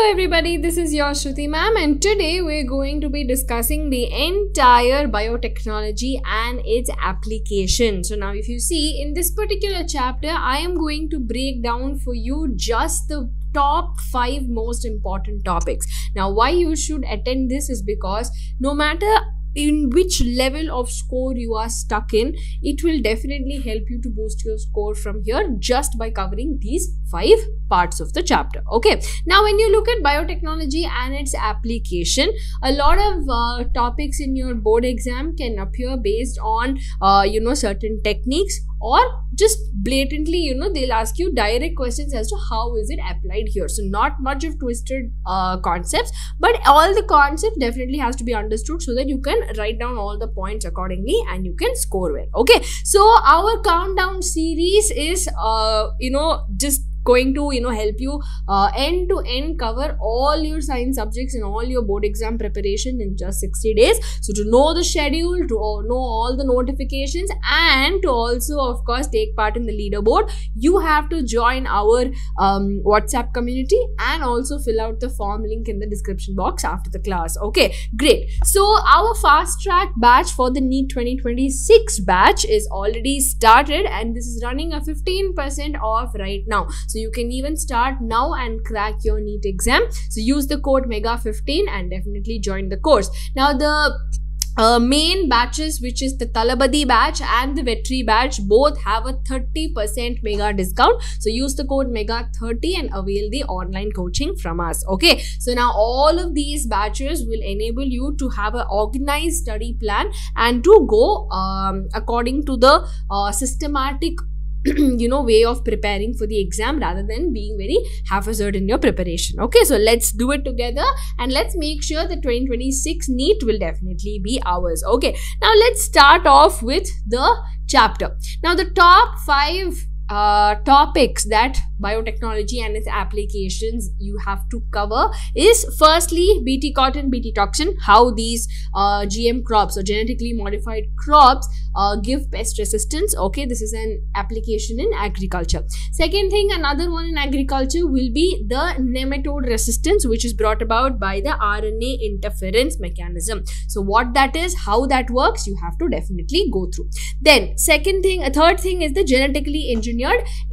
Hello everybody, this is your Shruti ma'am, and today we're going to be discussing the entire biotechnology and its application. So now if you see in this particular chapter, I am going to break down for you just the top 5 most important topics. Now why you should attend this is because no matter in which level of score you are stuck in, it will definitely help you to boost your score from here just by covering these 5 parts of the chapter. Okay, now when you look at biotechnology and its application, a lot of topics in your board exam can appear based on certain techniques, or just blatantly they'll ask you direct questions as to how is it applied here. So not much of twisted concepts, but all the concepts definitely has to be understood so that you can write down all the points accordingly and you can score well. Okay, so our countdown series is just going to help you end to end cover all your science subjects and all your board exam preparation in just 60 days. So to know the schedule, to know all the notifications, and to also of course take part in the leaderboard, you have to join our WhatsApp community and also fill out the form link in the description box after the class. Okay, great. So our fast track batch for the NEET 2026 batch is already started, and this is running a 15% off right now. So you can even start now and crack your NEET exam. So use the code MEGA15 and definitely join the course. Now the main batches, which is the Talabadi batch and the Vetri batch, both have a 30% mega discount. So use the code MEGA30 and avail the online coaching from us. Okay, so now all of these batches will enable you to have an organized study plan and to go according to the systematic way of preparing for the exam rather than being very haphazard in your preparation. Okay, so let's do it together and let's make sure the 2026 NEET will definitely be ours. Okay, now let's start off with the chapter. Now the top 5 topics that biotechnology and its applications you have to cover is firstly BT cotton, BT toxin, how these GM crops or genetically modified crops give pest resistance. Okay, this is an application in agriculture. Second thing, another one in agriculture will be the nematode resistance, which is brought about by the RNA interference mechanism. So what that is, how that works, you have to definitely go through. Then third thing is the genetically engineered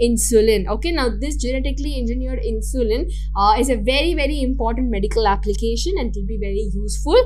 insulin. Okay, now this genetically engineered insulin is a very, very important medical application and it will be very useful.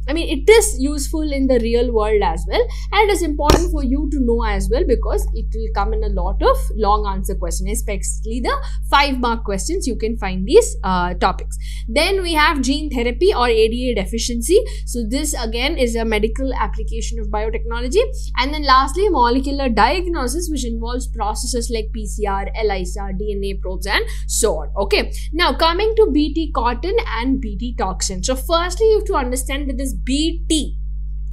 It is useful in the real world as well, and it is important for you to know as well because it will come in a lot of long answer questions, especially the 5-mark questions. You can find these topics. Then we have gene therapy or ADA deficiency. So this again is a medical application of biotechnology. And then lastly, molecular diagnosis, which involves processes like PCR, ELISA, DNA probes and so on. Okay, now coming to BT cotton and BT toxin. So firstly, you have to understand that this BT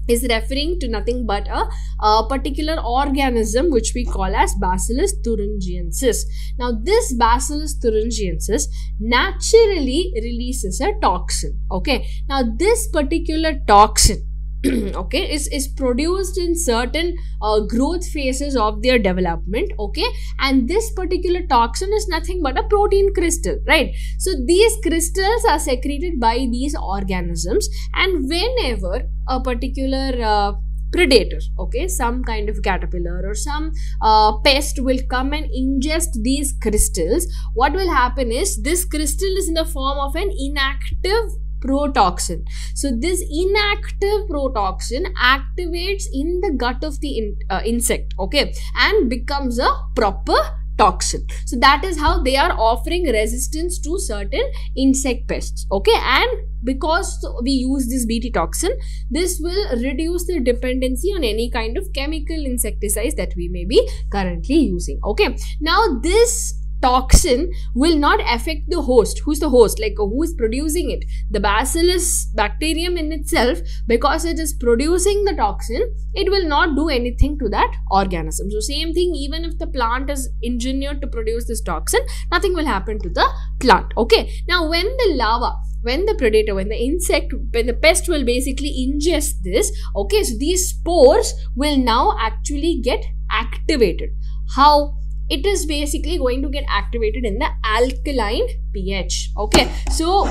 is referring to nothing but a particular organism which we call as Bacillus thuringiensis. Now this Bacillus thuringiensis naturally releases a toxin. Okay, now this particular toxin okay, is produced in certain growth phases of their development. Okay, and this particular toxin is nothing but a protein crystal, right? So these crystals are secreted by these organisms, and whenever a particular predator, okay, some kind of caterpillar or some pest will come and ingest these crystals, what will happen is this crystal is in the form of an inactive protoxin. So this inactive protoxin activates in the gut of the insect, okay, and becomes a proper toxin. So that is how they are offering resistance to certain insect pests. Okay, and because we use this BT toxin, this will reduce the dependency on any kind of chemical insecticides that we may be currently using. Okay, now this toxin will not affect the host. Who's the host? Like who is producing it? The Bacillus bacterium in itself, because it is producing the toxin, it will not do anything to that organism. So same thing, even if the plant is engineered to produce this toxin, nothing will happen to the plant. Okay, now when the larva, when the predator, when the insect, when the pest will basically ingest this, okay, so these spores will now actually get activated. How? it is basically going to get activated in the alkaline pH. Okay, so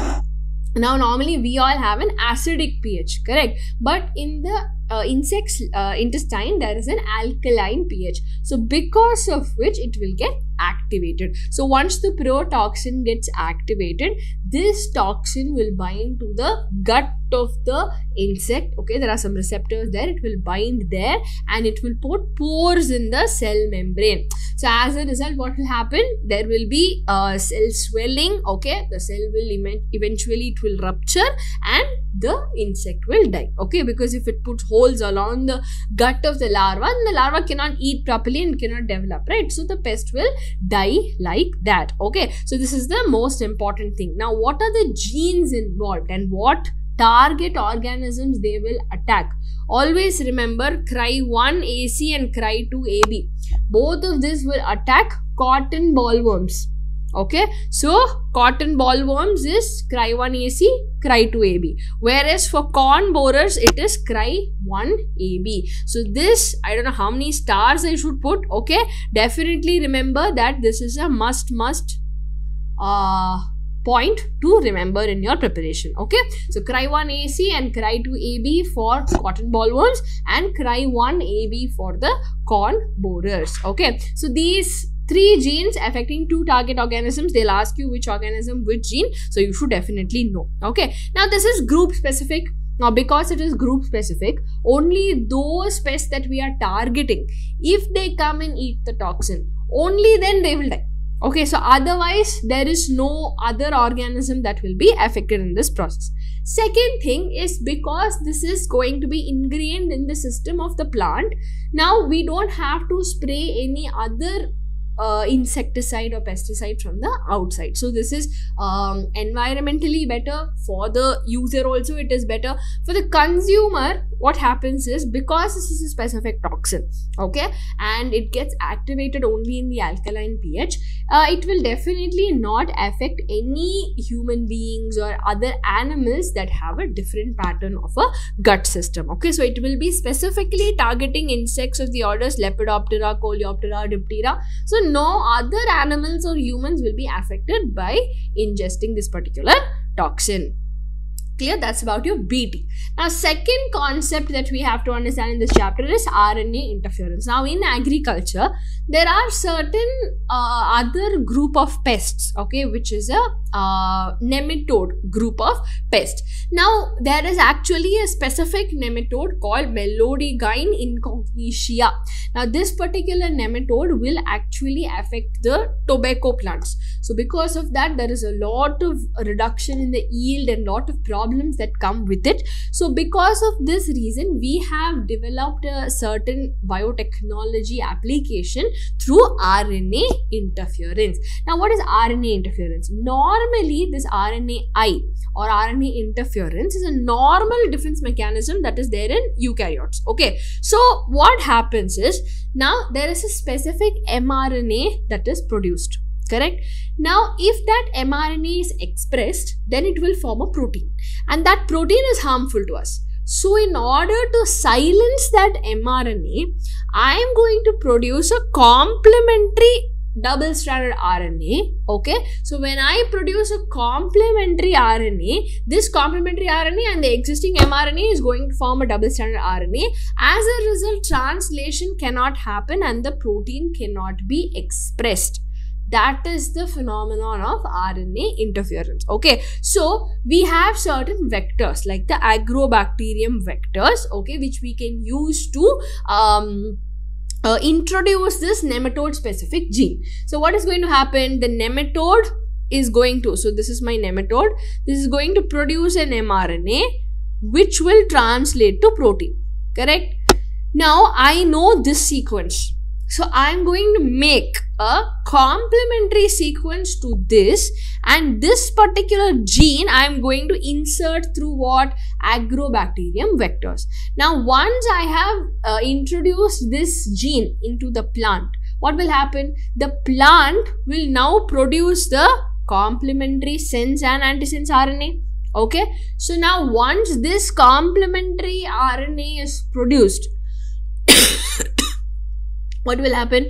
now normally we all have an acidic pH, correct? But in the insect's intestine there is an alkaline pH. So because of which it will get activated. So once the protoxin gets activated, this toxin will bind to the gut of the insect. Okay, there are some receptors there. It will bind there and it will put pores in the cell membrane. So as a result, what will happen? There will be cell swelling. Okay, the cell will eventually it will rupture and the insect will die. Okay, because if it puts holes along the gut of the larva, then the larva cannot eat properly and cannot develop, right? So the pest will die like that. Okay, so this is the most important thing. Now, what are the genes involved and what target organisms they will attack? Always remember Cry1 AC and Cry2 AB. Both of this will attack cotton bollworms. Okay, so cotton bollworms is Cry1 AC, Cry2 AB. Whereas for corn borers, it is Cry1 AB. So this, I don't know how many stars I should put. Okay, definitely remember that this is a must point to remember in your preparation. Okay, so Cry1 AC and Cry2 AB for cotton bollworms and Cry1 AB for the corn borers. Okay, so these 3 genes affecting 2 target organisms. They'll ask you which organism, which gene, so you should definitely know. Okay, now this is group specific. Now because it is group specific, only those pests that we are targeting, if they come and eat the toxin, only then they will die. Okay, so otherwise there is no other organism that will be affected in this process. Second thing is, because this is going to be ingrained in the system of the plant, now we don't have to spray any other insecticide or pesticide from the outside. So this is environmentally better. For the user also it is better. For the consumer, what happens is, because this is a specific toxin, okay, and it gets activated only in the alkaline pH, it will definitely not affect any human beings or other animals that have a different pattern of a gut system. Okay, so it will be specifically targeting insects of the orders Lepidoptera, Coleoptera, Diptera. So no other animals or humans will be affected by ingesting this particular toxin. Clear? That's about your BT. Now, second concept that we have to understand in this chapter is RNA interference. Now, in agriculture, there are certain other group of pests, okay, which is a nematode group of pests. Now, there is actually a specific nematode called Melodygyne incognitia. Now, this particular nematode will actually affect the tobacco plants. So, because of that, there is a lot of reduction in the yield and lot of problems that come with it. So, because of this reason, we have developed a certain biotechnology application through RNA interference. Now, what is RNA interference? Normally, this RNAi or RNA interference is a normal defense mechanism that is there in eukaryotes. Okay, so what happens is, now there is a specific mRNA that is produced. Correct? Now, if that mRNA is expressed, then it will form a protein, and that protein is harmful to us. So, in order to silence that mRNA, I am going to produce a complementary double-stranded RNA. Okay, so when I produce a complementary RNA, this complementary RNA and the existing mRNA is going to form a double-stranded RNA. As a result, translation cannot happen and the protein cannot be expressed. That is the phenomenon of RNA interference. Okay, so we have certain vectors like the agrobacterium vectors, okay, which we can use to introduce this nematode specific gene. So what is going to happen? The nematode is going to, so this is my nematode, this is going to produce an mRNA which will translate to protein. Correct? Now I know this sequence. So I am going to make a complementary sequence to this, and this particular gene I am going to insert through what? Agrobacterium vectors. Now once I have introduced this gene into the plant, what will happen? The plant will now produce the complementary sense and antisense RNA. Okay, so now once this complementary RNA is produced, what will happen?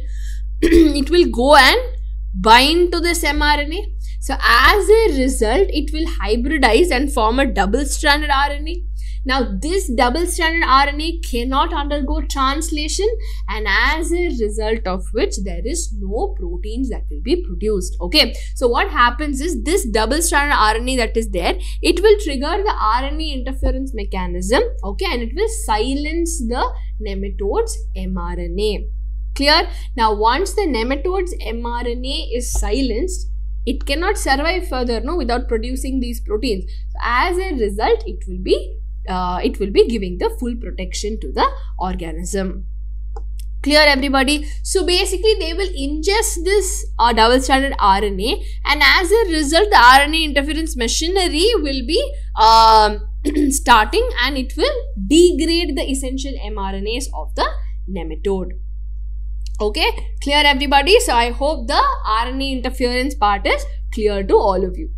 it will go and bind to this mRNA. So as a result, it will hybridize and form a double-stranded RNA. Now this double-stranded RNA cannot undergo translation, and as a result of which there is no proteins that will be produced. Okay, so what happens is this double-stranded RNA that is there, it will trigger the RNA interference mechanism, okay, and it will silence the nematode's mRNA. Clear? Now once the nematode's mRNA is silenced, it cannot survive further, no, without producing these proteins. So as a result, it will be giving the full protection to the organism. Clear, everybody? So basically they will ingest this double-stranded RNA, and as a result the RNA interference machinery will be starting, and it will degrade the essential mRNAs of the nematode. Okay, clear, everybody? So I hope the RNA interference part is clear to all of you.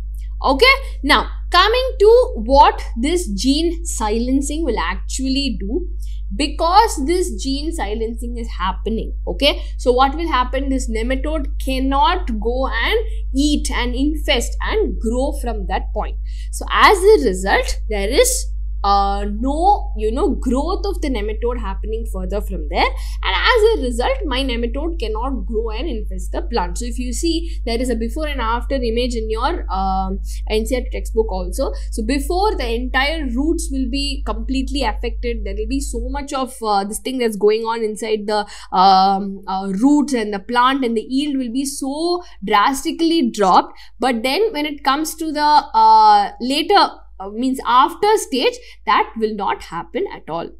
Okay, now coming to what this gene silencing will actually do, because this gene silencing is happening. Okay, so what will happen, this nematode cannot go and eat and infest and grow from that point. So as a result, there is no growth of the nematode happening further from there, and as a result my nematode cannot grow and infest the plant. So if you see, there is a before and after image in your NCERT textbook also. So before, the entire roots will be completely affected. There will be so much of this thing that's going on inside the roots and the plant, and the yield will be so drastically dropped. But then when it comes to the later means after stage, that will not happen at all.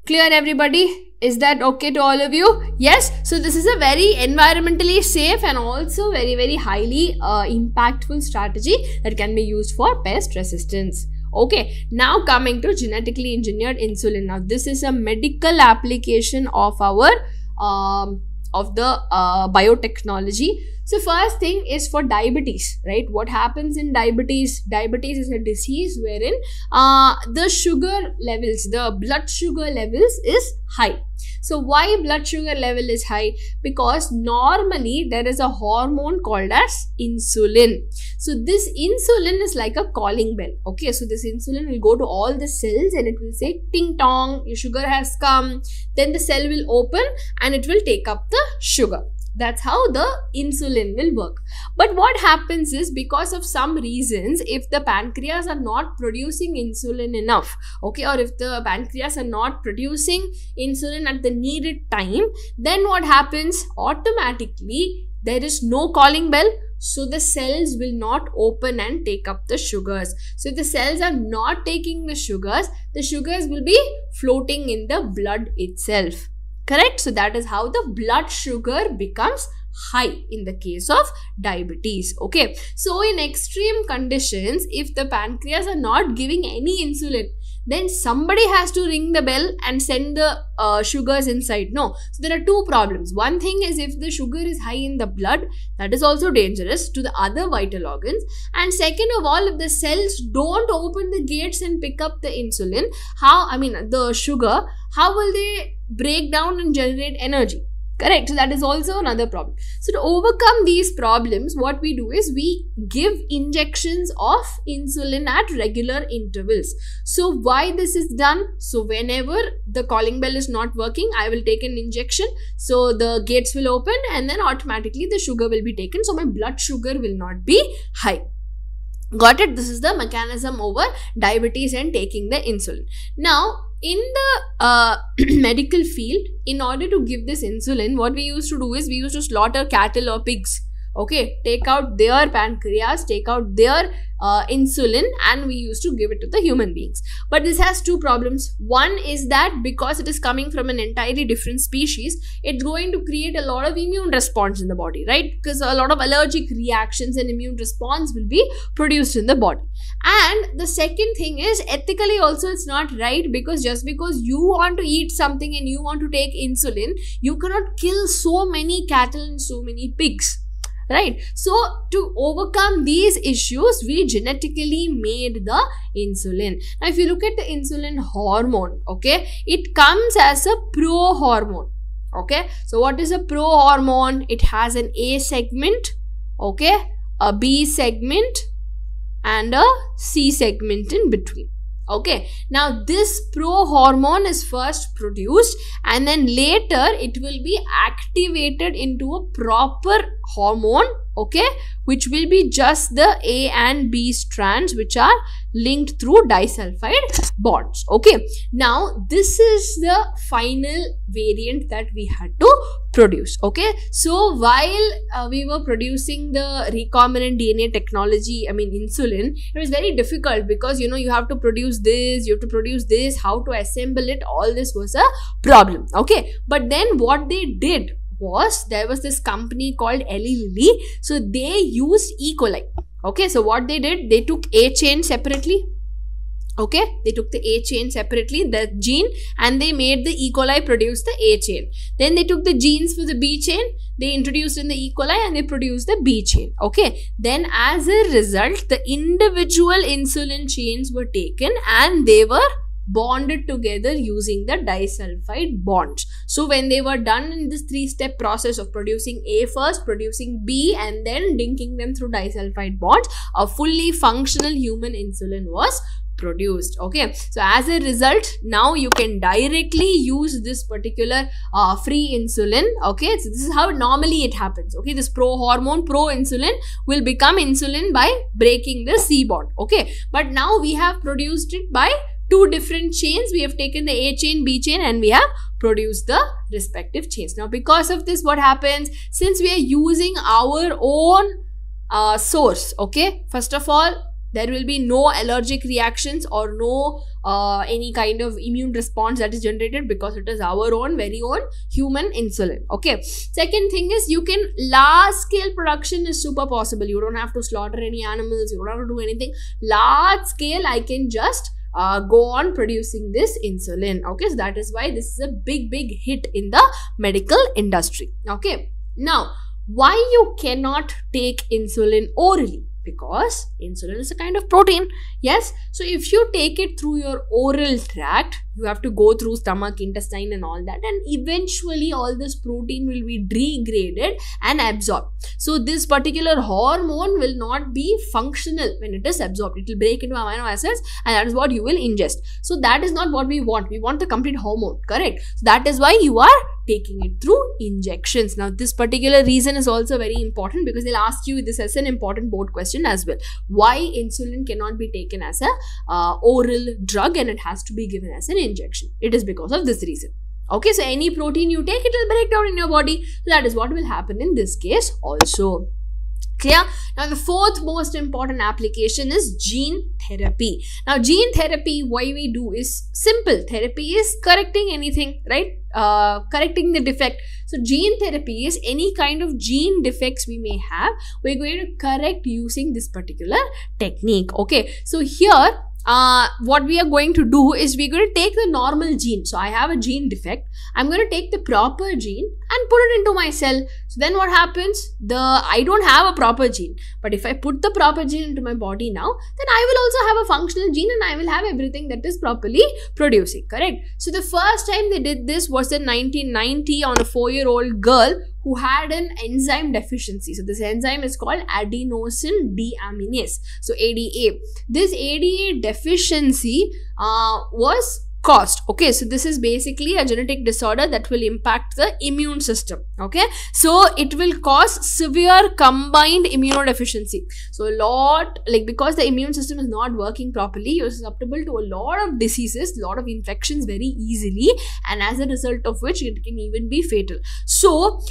Clear, everybody? Is that okay to all of you? Yes. So this is a very environmentally safe and also very highly impactful strategy that can be used for pest resistance. Okay, now coming to genetically engineered insulin. Now this is a medical application of our biotechnology. So first thing is for diabetes, right? What happens in diabetes? Diabetes is a disease wherein the sugar levels, the blood sugar levels is high. So why blood sugar level is high? Because normally there is a hormone called as insulin. So this insulin is like a calling bell. Okay, so this insulin will go to all the cells and it will say ting tong, your sugar has come. Then the cell will open and it will take up the sugar. That's how the insulin will work. But what happens is, because of some reasons, if the pancreas are not producing insulin enough, okay, or if the pancreas are not producing insulin at the needed time, then what happens? Automatically there is no calling bell, so the cells will not open and take up the sugars. So if the cells are not taking the sugars will be floating in the blood itself. Correct? So that is how the blood sugar becomes high in the case of diabetes. Okay, so in extreme conditions, if the pancreas are not giving any insulin, then somebody has to ring the bell and send the sugars inside. No, so there are two problems. One thing is, if the sugar is high in the blood, that is also dangerous to the other vital organs. And second of all, if the cells don't open the gates and pick up the insulin, the sugar, how will they break down and generate energy? Correct. So that is also another problem. So to overcome these problems, what we do is we give injections of insulin at regular intervals. So why this is done? So whenever the calling bell is not working, I will take an injection. So the gates will open and then automatically the sugar will be taken. So my blood sugar will not be high. Got it? This is the mechanism over diabetes and taking the insulin. Now, in the medical field, in order to give this insulin, what we used to do is we used to slaughter cattle or pigs. Okay, take out their pancreas, take out their insulin, and we used to give it to the human beings. But this has two problems. One is that because it is coming from an entirely different species, it's going to create a lot of immune response in the body, right? Because a lot of allergic reactions and immune response will be produced in the body. And the second thing is, ethically also it's not right, because just because you want to eat something and you want to take insulin, you cannot kill so many cattle and so many pigs. Right? So to overcome these issues, we genetically made the insulin. Now if you look at the insulin hormone, okay, it comes as a pro-hormone. Okay, so what is a prohormone? It has an A segment, okay, a B segment and a C segment in between. Okay, now this prohormone is first produced and then later it will be activated into a proper hormone, okay, which will be just the A and B strands which are linked through disulfide bonds. Okay, now this is the final variant that we had to produce. Okay, so while we were producing the recombinant DNA technology, I mean insulin, it was very difficult because you have to produce this, you have to produce this, how to assemble it, all this was a problem. Okay, but then what they did was, there was this company called Eli Lilly, so they used E. coli. Okay, so what they did, they took A chain separately. Okay, they took the A chain separately, the gene, and they made the E. coli produce the A chain. Then they took the genes for the B chain, they introduced in the E. coli and they produced the B chain. Okay, then as a result, the individual insulin chains were taken and they were bonded together using the disulfide bonds. So when they were done in this 3-step process of producing A first, producing B and then linking them through disulfide bonds, a fully functional human insulin was produced. Okay, so as a result, now you can directly use this particular free insulin. Okay, so this is how normally it happens. Okay, this prohormone, proinsulin will become insulin by breaking the C bond. Okay, but now we have produced it by 2 different chains. We have taken the A chain, B chain and we have produced the respective chains. Now because of this, what happens, since we are using our own source, okay, first of all, there will be no allergic reactions or no any kind of immune response that is generated because it is our own very own human insulin. Okay, second thing is, you can large scale production is super possible. You don't have to slaughter any animals, you don't have to do anything. Large scale, I can just go on producing this insulin. Okay, so that is why this is a big hit in the medical industry. Okay, now why you cannot take insulin orally? Because insulin is a kind of protein. Yes, so if you take it through your oral tract, you have to go through stomach, intestine and all that, and eventually all this protein will be degraded and absorbed. So this particular hormone will not be functional when it is absorbed. It will break into amino acids and that is what you will ingest. So that is not what we want. We want the complete hormone, correct? So that is why you are taking it through injections. Now this particular reason is also very important because they'll ask you this as an important board question as well. Why insulin cannot be taken as a oral drug and it has to be given as an injection? It is because of this reason. Okay, so any protein you take, it will break down in your body. So that is what will happen in this case also. Clear? Now the fourth most important application is gene therapy. Now gene therapy, why we do is simple. Therapy is correcting anything, right? Correcting the defect. So gene therapy is any kind of gene defects we may have, we're going to correct using this particular technique. Okay, so here what we are going to do is we're going to take the normal gene. So I have a gene defect. I'm going to take the proper gene and put it into my cell. So then what happens? I don't have a proper gene. But if I put the proper gene into my body now, then I will also have a functional gene and I will have everything that is properly producing. Correct? So the first time they did this was in 1990 on a 4-year-old girl who had an enzyme deficiency. So this enzyme is called adenosine deaminase. So ADA. This ADA deficiency was caused. Okay, so this is basically a genetic disorder that will impact the immune system. Okay, so it will cause severe combined immunodeficiency. So a lot, like, because the immune system is not working properly, you're susceptible to a lot of diseases, a lot of infections very easily, and as a result of which it can even be fatal. So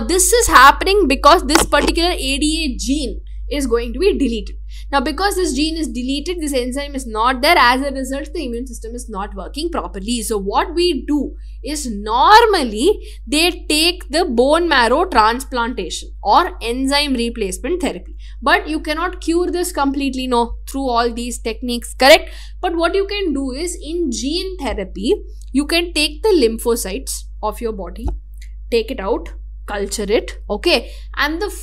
this is happening because this particular ADA gene is going to be deleted. Now because this gene is deleted, this enzyme is not there, as a result the immune system is not working properly. So what we do is normally they take the bone marrow transplantation or enzyme replacement therapy. But you cannot cure this completely, no, through all these techniques, correct? But what you can do is, in gene therapy, you can take the lymphocytes of your body, take it out, culture it, okay, and the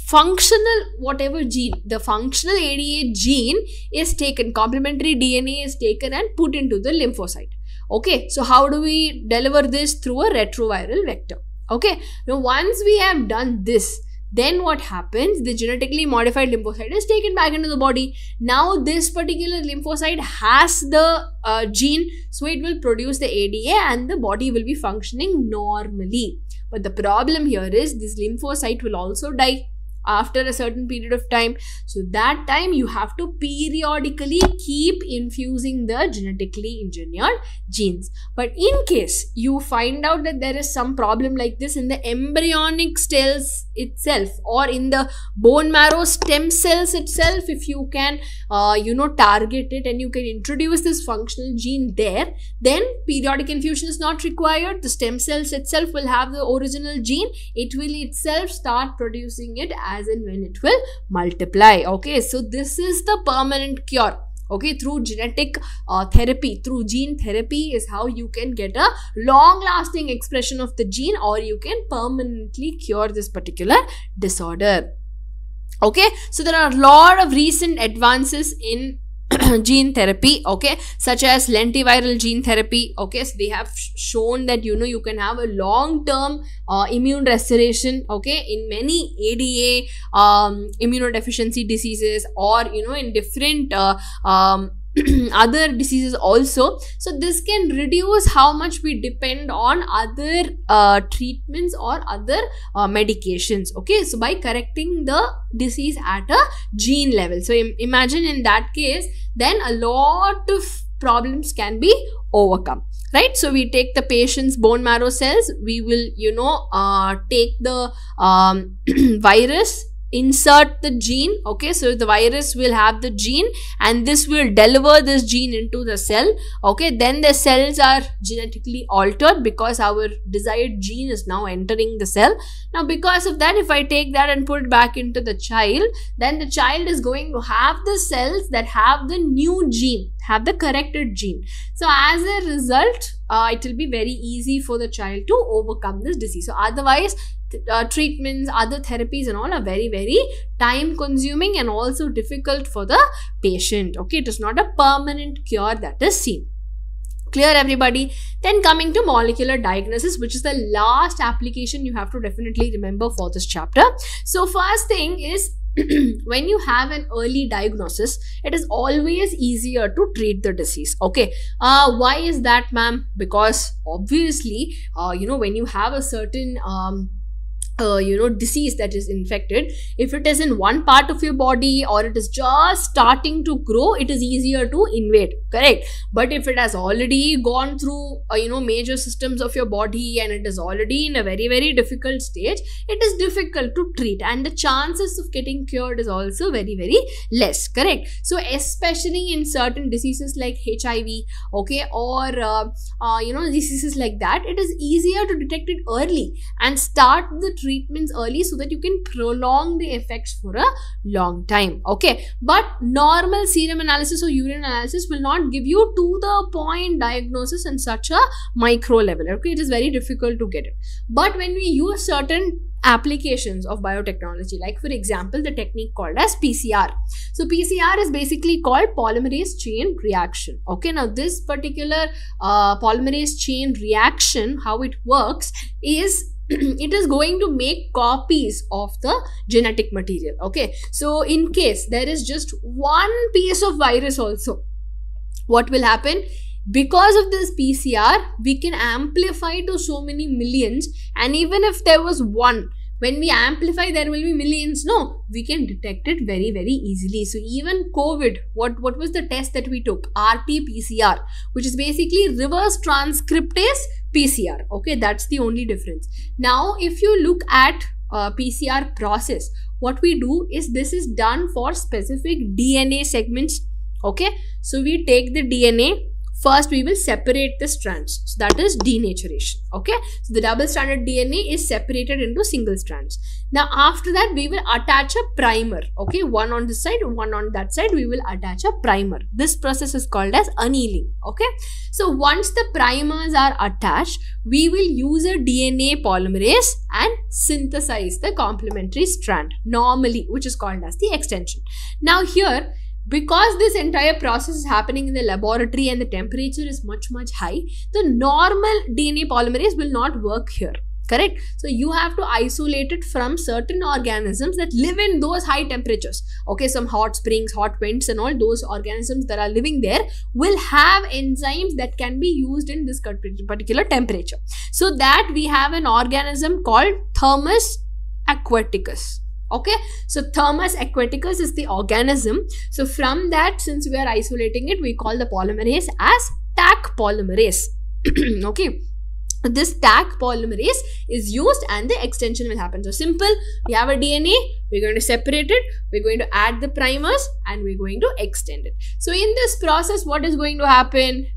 functional whatever gene, the functional ADA gene is taken, complementary DNA is taken and put into the lymphocyte. Okay, so how do we deliver this? Through a retroviral vector. Okay, now once we have done this, then what happens? The genetically modified lymphocyte is taken back into the body. Now this particular lymphocyte has the gene, so it will produce the ADA and the body will be functioning normally. But the problem here is this lymphocyte will also die after a certain period of time. So that time you have to periodically keep infusing the genetically engineered genes. But in case you find out that there is some problem like this in the embryonic cells itself or in the bone marrow stem cells itself, if you can target it and you can introduce this functional gene there, then periodic infusion is not required. The stem cells itself will have the original gene. It will itself start producing it as and when it will multiply. Okay, so this is the permanent cure. Okay, through genetic therapy, through gene therapy is how you can get a long-lasting expression of the gene, or you can permanently cure this particular disorder. Okay, so there are a lot of recent advances in gene therapy, okay, such as lentiviral gene therapy. Okay, so they have shown that you can have a long-term immune restoration, okay, in many ADA immunodeficiency diseases, or in different other diseases also. So this can reduce how much we depend on other treatments or other medications. Okay, so by correcting the disease at a gene level, so imagine in that case, then a lot of problems can be overcome, right? So we take the patient's bone marrow cells, we will take the virus, insert the gene. Okay, so the virus will have the gene and this will deliver this gene into the cell. Okay, then the cells are genetically altered because our desired gene is now entering the cell. Now because of that, if I take that and put it back into the child, then the child is going to have the cells that have the new gene, have the corrected gene. So as a result, it will be very easy for the child to overcome this disease. So otherwise, treatments, other therapies and all are very, very time consuming and also difficult for the patient. Okay, it is not a permanent cure that is seen. Clear, everybody? Then coming to molecular diagnosis, which is the last application you have to definitely remember for this chapter. So first thing is, when you have an early diagnosis, it is always easier to treat the disease. Okay, why is that, ma'am? Because obviously, when you have a certain disease that is infected, if it is in one part of your body or it is just starting to grow, it is easier to invade, correct? But if it has already gone through major systems of your body and it is already in a very, very difficult stage, it is difficult to treat and the chances of getting cured is also very, very less, correct? So especially in certain diseases like HIV, okay, or diseases like that, it is easier to detect it early and start the treatments early so that you can prolong the effects for a long time. Okay, but normal serum analysis or urine analysis will not give you to the point diagnosis in such a micro level. Okay, it is very difficult to get it. But when we use certain applications of biotechnology, like for example the technique called as PCR. So PCR is basically called polymerase chain reaction. Okay, now this particular polymerase chain reaction, how it works is it is going to make copies of the genetic material. Okay, so in case there is just one piece of virus also, what will happen? Because of this PCR, we can amplify to so many millions, and even if there was one, when we amplify, there will be millions. No, we can detect it very, very easily. So even COVID, what was the test that we took? RT-PCR, which is basically reverse transcriptase PCR. Okay, that's the only difference. Now, if you look at PCR process, what we do is this is done for specific DNA segments. Okay, so we take the DNA. First, we will separate the strands. So that is denaturation. Okay, so the double-stranded DNA is separated into single strands. Now, after that, we will attach a primer. Okay, one on this side, one on that side. We will attach a primer. This process is called as annealing. Okay, so once the primers are attached, we will use a DNA polymerase and synthesize the complementary strand normally, which is called as the extension. Now here, because this entire process is happening in the laboratory and the temperature is much, much high, the normal DNA polymerase will not work here. Correct? So you have to isolate it from certain organisms that live in those high temperatures. Okay, some hot springs, hot vents and all those organisms that are living there will have enzymes that can be used in this particular temperature. So that we have an organism called Thermus aquaticus. Okay, so Thermus aquaticus is the organism. So from that, since we are isolating it, we call the polymerase as Taq polymerase. Okay, this Taq polymerase is used and the extension will happen. So simple, we have a DNA, we're going to separate it, we're going to add the primers and we're going to extend it. So in this process, what is going to happen?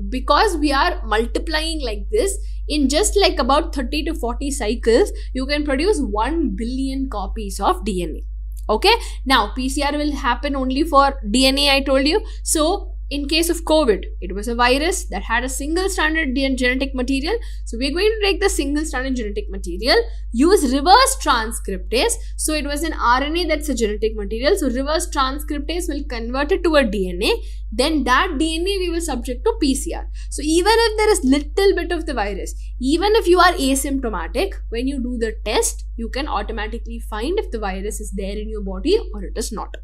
Because we are multiplying like this, in just like about 30 to 40 cycles, you can produce 1 billion copies of DNA. Okay, now PCR will happen only for DNA, I told you. So in case of COVID, it was a virus that had a single stranded genetic material. So we're going to take the single stranded genetic material, use reverse transcriptase. So it was an RNA that's a genetic material. So reverse transcriptase will convert it to a DNA. Then that DNA we will subject to PCR. So even if there is little bit of the virus, even if you are asymptomatic, when you do the test, you can automatically find if the virus is there in your body or it is not.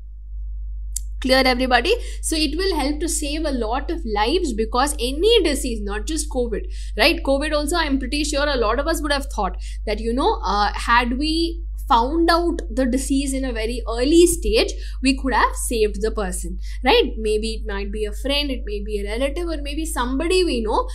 Clear, everybody? So it will help to save a lot of lives, because any disease, not just COVID, right? COVID also, I'm pretty sure a lot of us would have thought that, you know, had we found out the disease in a very early stage, we could have saved the person, right? Maybe it might be a friend, it may be a relative, or maybe somebody we know.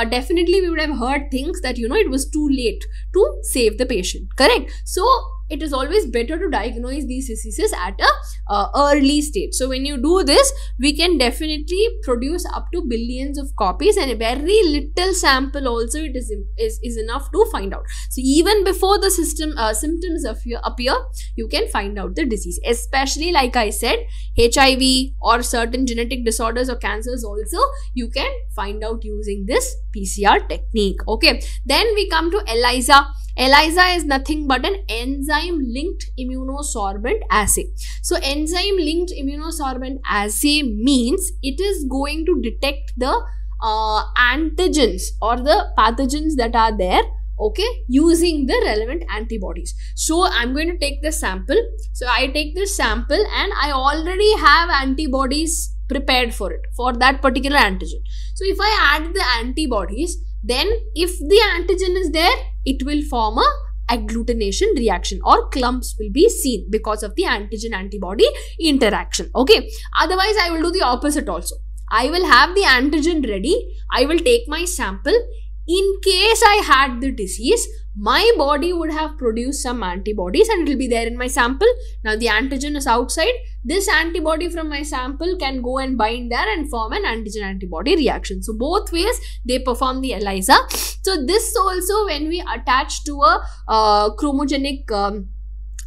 Definitely we would have heard things that, you know, it was too late to save the patient, correct? So it is always better to diagnose these diseases at a early stage. So when you do this, we can definitely produce up to billions of copies, and a very little sample also it is enough to find out. So even before the symptoms appear, you can find out the disease. Especially, like I said, HIV or certain genetic disorders or cancers also, you can find out using this PCR technique. Okay, then we come to ELISA. ELISA is nothing but an enzyme-linked immunosorbent assay. So enzyme-linked immunosorbent assay means it is going to detect the antigens or the pathogens that are there, okay, using the relevant antibodies. So I'm going to take the sample. So I take this sample and I already have antibodies prepared for it, for that particular antigen. So if I add the antibodies, then if the antigen is there, it will form a agglutination reaction, or clumps will be seen because of the antigen antibody interaction. Okay, otherwise I will do the opposite also. I will have the antigen ready, I will take my sample. In case I had the disease, my body would have produced some antibodies and it will be there in my sample. Now the antigen is outside. This antibody from my sample can go and bind there and form an antigen antibody reaction. So both ways they perform the ELISA. So this also, when we attach to a chromogenic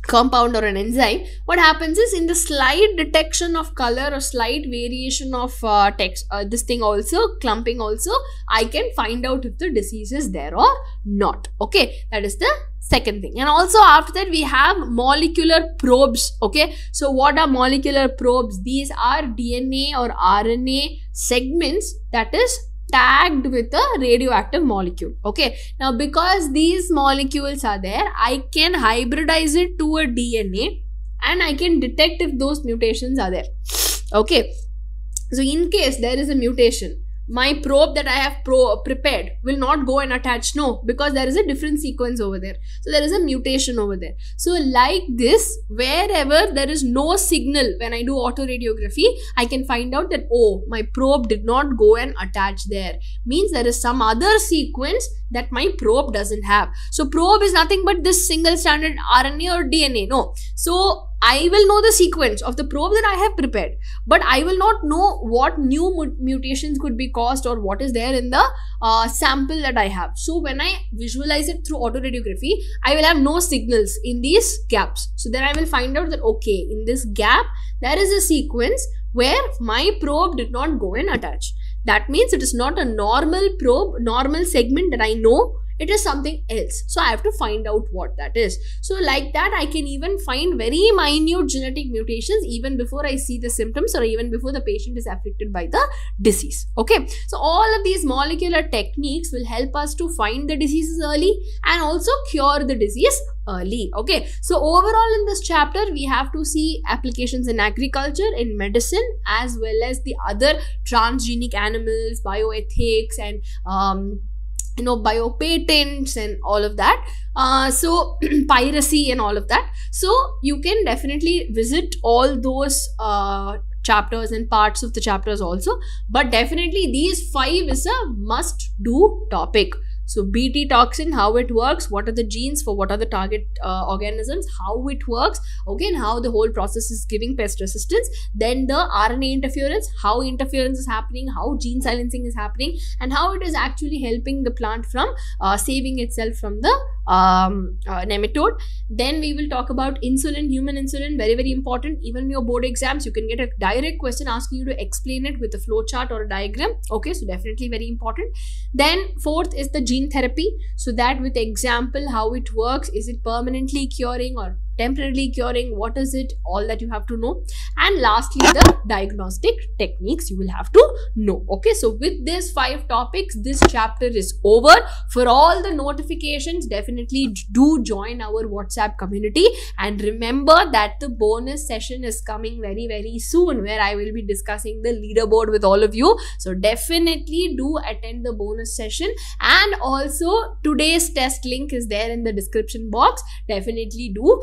compound or an enzyme, what happens is, in the slight detection of color or slight variation of text, this thing also, clumping also, I can find out if the disease is there or not. Okay, that is the second thing. And also after that, we have molecular probes. Okay, so what are molecular probes? These are DNA or RNA segments that is tagged with a radioactive molecule. Okay, now because these molecules are there, I can hybridize it to a DNA and I can detect if those mutations are there. Okay, so in case there is a mutation, my probe that I have prepared will not go and attach, no, because there is a different sequence over there. So there is a mutation over there. So like this, wherever there is no signal, when I do autoradiography, I can find out that, oh, my probe did not go and attach there. Means there is some other sequence that my probe doesn't have. So probe is nothing but this single stranded RNA or DNA, no. So I will know the sequence of the probe that I have prepared, but I will not know what new mutations could be caused or what is there in the sample that I have. So when I visualize it through autoradiography, I will have no signals in these gaps. So then I will find out that, okay, in this gap, there is a sequence where my probe did not go and attach. That means it is not a normal probe, normal segment that I know. It is something else. So I have to find out what that is. So like that, I can even find very minute genetic mutations even before I see the symptoms or even before the patient is afflicted by the disease. Okay. So all of these molecular techniques will help us to find the diseases early and also cure the disease early. Okay. So overall in this chapter, we have to see applications in agriculture, in medicine, as well as the other transgenic animals, bioethics, and biopatents and all of that. So piracy and all of that. So you can definitely visit all those chapters and parts of the chapters also. But definitely these 5 is a must do topic. So Bt toxin, how it works, what are the genes for what are the target organisms, how it works, okay, and how the whole process is giving pest resistance. Then the RNA interference, how interference is happening, how gene silencing is happening, and how it is actually helping the plant from saving itself from the nematode. Then we will talk about insulin, human insulin, very, very important. Even in your board exams, you can get a direct question asking you to explain it with a flow chart or a diagram. Okay, so definitely very important. Then 4th is the gene therapy. So that with example, how it works, is it permanently curing or temporarily curing, what is it, all that you have to know. And lastly, the diagnostic techniques you will have to know. Okay, so with these 5 topics, this chapter is over. For all the notifications, definitely do join our WhatsApp community, and remember that the bonus session is coming very, very soon, where I will be discussing the leaderboard with all of you. So definitely do attend the bonus session, and also today's test link is there in the description box. Definitely do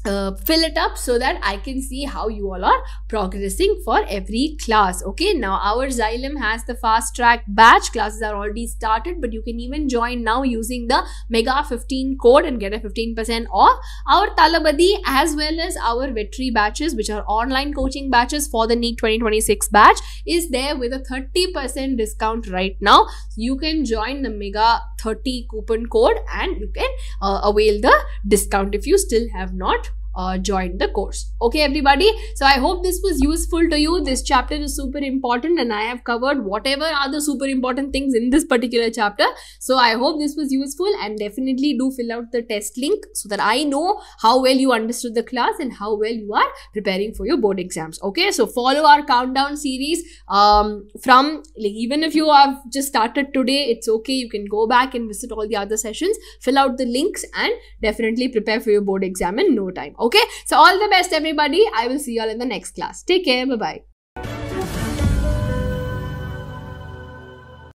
fill it up so that I can see how you all are progressing for every class. Okay, now our Xylem has the fast track batch. Classes are already started, but you can even join now using the Mega 15 code and get a 15% off. Our Talabadi as well as our Vetri batches, which are online coaching batches for the NEET 2026 batch, is there with a 30% discount right now. So you can join the Mega 30 coupon code and you can avail the discount if you still have not join the course. Okay everybody, so I hope this was useful to you. This chapter is super important and I have covered whatever are the super important things in this particular chapter. So I hope this was useful, and definitely do fill out the test link so that I know how well you understood the class and how well you are preparing for your board exams. Okay, so follow our countdown series from, like, even if you have just started today, it's okay, you can go back and visit all the other sessions, fill out the links, and definitely prepare for your board exam in no time. Okay, so all the best everybody. I will see you all in the next class. Take care. Bye bye.